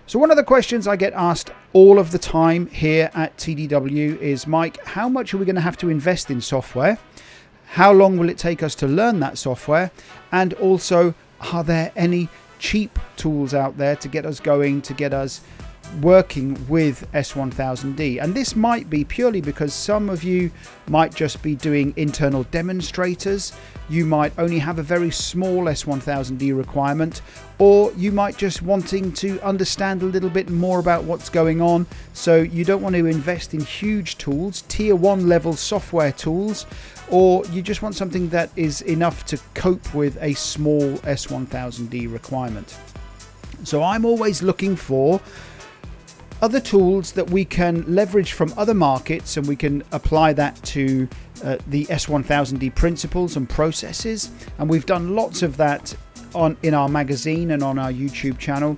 So one of the questions I get asked all of the time here at TDW is, Mike, how much are we going to have to invest in software? How long will it take us to learn that software? And also, are there any cheap tools out there to get us going, to get us working with S1000D? And this might be purely because some of you might just be doing internal demonstrators. You might only have a very small S1000D requirement, or you might just wanting to understand a little bit more about what's going on. So you don't want to invest in huge tools, tier 1 level software tools, or you just want something that is enough to cope with a small S1000D requirement. So I'm always looking for other tools that we can leverage from other markets, and we can apply that to the S1000D principles and processes. And we've done lots of that in our magazine and on our YouTube channel.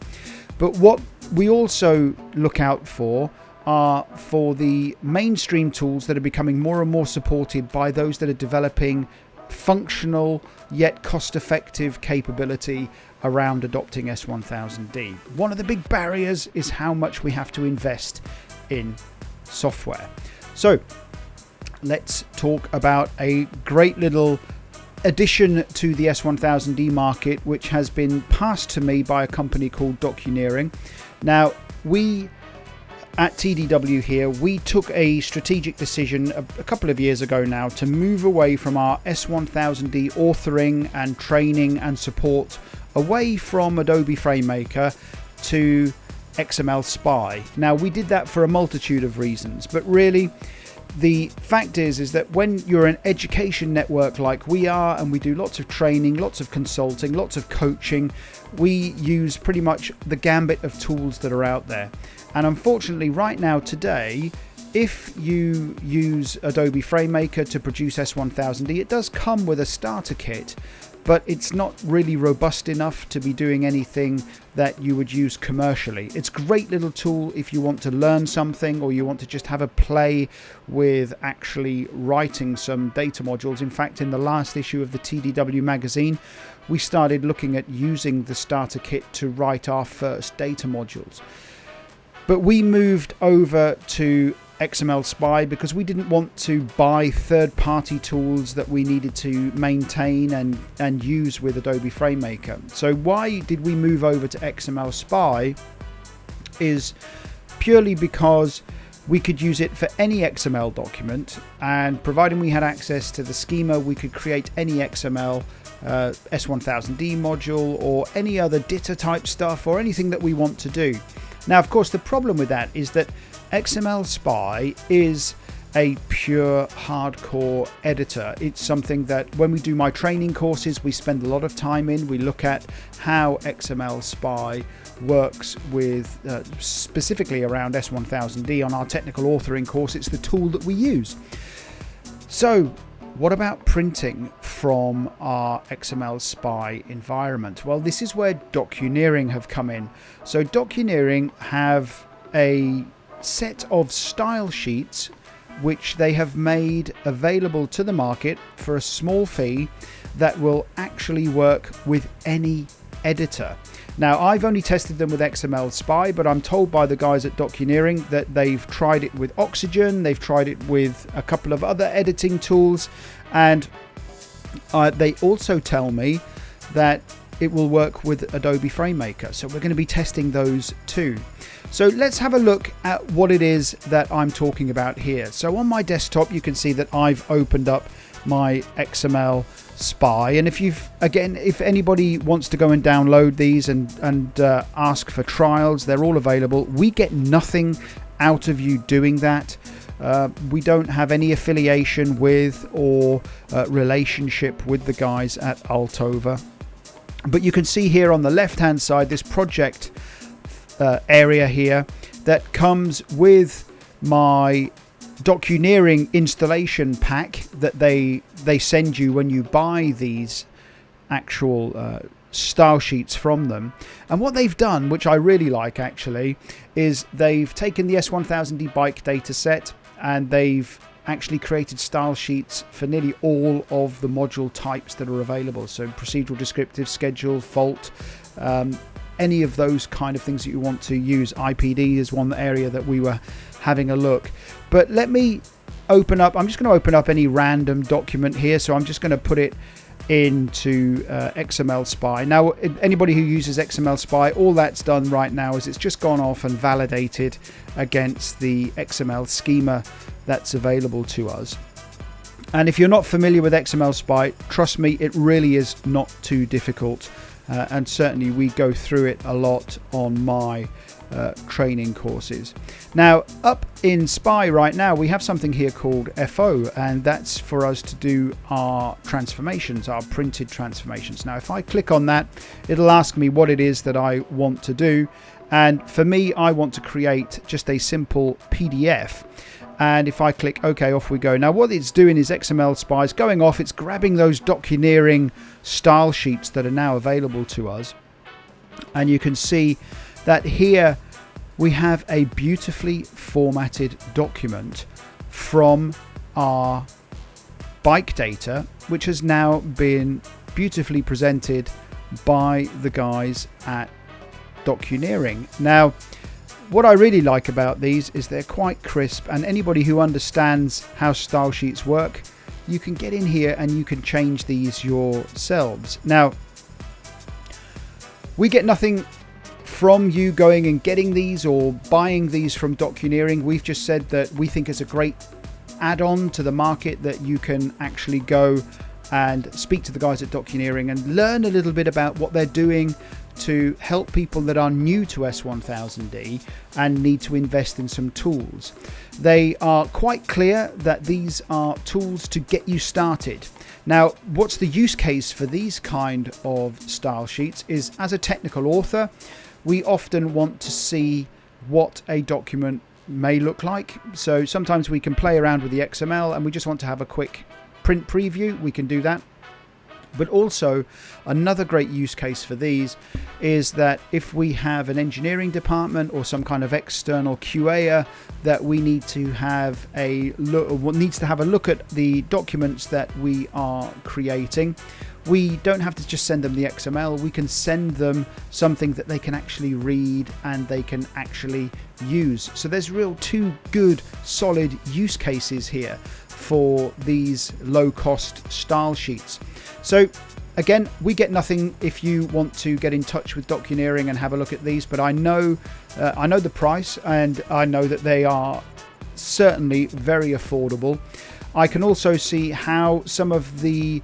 But what we also look out for are for the mainstream tools that are becoming more and more supported by those that are developing functional yet cost-effective capability around adopting S1000D. One of the big barriers is how much we have to invest in software. So let's talk about a great little addition to the S1000D market, which has been passed to me by a company called Docuneering. Now, we at TDW here, we took a strategic decision a couple of years ago now to move away from our S1000D authoring and training and support away from Adobe FrameMaker to XML Spy. Now, we did that for a multitude of reasons, but really the fact is that when you're an education network like we are, and we do lots of training, lots of consulting, lots of coaching, we use pretty much the gambit of tools that are out there. And unfortunately, right now, today, if you use Adobe FrameMaker to produce S1000D, it does come with a starter kit, but it's not really robust enough to be doing anything that you would use commercially. It's a great little tool if you want to learn something, or you want to just have a play with actually writing some data modules. In fact, in the last issue of the TDW magazine, we started looking at using the starter kit to write our first data modules. But we moved over to XML Spy because we didn't want to buy third-party tools that we needed to maintain and use with Adobe FrameMaker. So why did we move over to XML Spy is purely because we could use it for any XML document, and providing we had access to the schema, we could create any XML S1000D module or any other DITA type stuff or anything that we want to do. Now, of course, the problem with that is that XML Spy is a pure hardcore editor. It's something that when we do my training courses, we spend a lot of time in. We look at how XML Spy works with specifically around S1000D on our technical authoring course. It's the tool that we use. So what about printing from our XML Spy environment? Well, this is where Docuneering have come in. So Docuneering have a set of style sheets which they have made available to the market for a small fee that will actually work with any editor. Now, I've only tested them with XML Spy, but I'm told by the guys at Docuneering that they've tried it with Oxygen, they've tried it with a couple of other editing tools, and they also tell me that it will work with Adobe FrameMaker. So we're going to be testing those too. So let's have a look at what it is that I'm talking about here. So on my desktop, you can see that I've opened up my XML Spy, and if anybody wants to go and download these and ask for trials, they're all available. We get nothing out of you doing that. We don't have any affiliation with or relationship with the guys at Altova. But you can see here on the left hand side this project area here that comes with my Docuneering installation pack that they send you when you buy these actual style sheets from them. And what they've done, which I really like actually, is they've taken the S1000D bike data set and they've actually created style sheets for nearly all of the module types that are available. So procedural, descriptive, schedule, fault, any of those kind of things that you want to use. IPD is one area that we were having a look. But let me open up, I'm just going to open up any random document here. So I'm just going to put it into XML Spy. Now, anybody who uses XML Spy, all that's done right now is it's just gone off and validated against the XML schema that's available to us. And if you're not familiar with XML Spy, trust me, it really is not too difficult. And certainly we go through it a lot on my training courses. Now, up in Spy right now, we have something here called FO, and that's for us to do our transformations, our printed transformations. Now, if I click on that, it'll ask me what it is that I want to do. And for me, I want to create just a simple PDF. And if I click OK, off we go. Now, what it's doing is XML Spy is going off. It's grabbing those docuneering style sheets that are now available to us. And you can see that here we have a beautifully formatted document from our bike data, which has now been beautifully presented by the guys at Docuneering. Now, what I really like about these is they're quite crisp, and anybody who understands how style sheets work, you can get in here and you can change these yourselves. Now, we get nothing from you going and getting these or buying these from Docuneering. We've just said that we think it's a great add-on to the market, that you can actually go and speak to the guys at Docuneering and learn a little bit about what they're doing to help people that are new to S1000D and need to invest in some tools. They are quite clear that these are tools to get you started. Now, what's the use case for these kind of style sheets is, as a technical author, we often want to see what a document may look like. So sometimes we can play around with the XML and we just want to have a quick print preview. We can do that. But also, another great use case for these is that if we have an engineering department or some kind of external QAer that we need to have a look, or needs to have a look at the documents that we are creating, we don't have to just send them the XML. We can send them something that they can actually read and they can actually use. So there's two good solid use cases here for these low-cost style sheets. So again, we get nothing if you want to get in touch with Docuneering and have a look at these, but I know the price, and I know that they are certainly very affordable. I can also see how some of the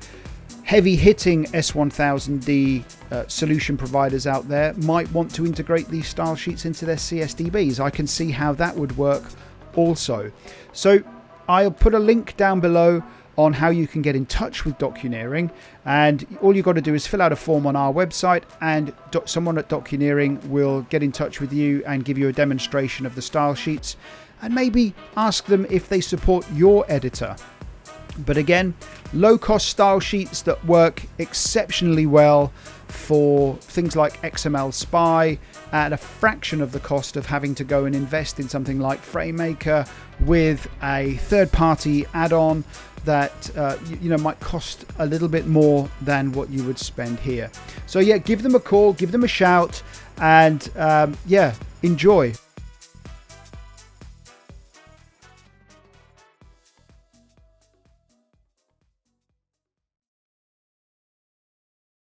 heavy-hitting S1000D solution providers out there might want to integrate these style sheets into their CSDBs. I can see how that would work also. So I'll put a link down below on how you can get in touch with Docuneering, and all you've got to do is fill out a form on our website, and someone at Docuneering will get in touch with you and give you a demonstration of the style sheets, and maybe ask them if they support your editor. But again, low-cost style sheets that work exceptionally well for things like XML Spy at a fraction of the cost of having to go and invest in something like FrameMaker with a third-party add-on that might cost a little bit more than what you would spend here. So yeah, give them a call, give them a shout, and enjoy.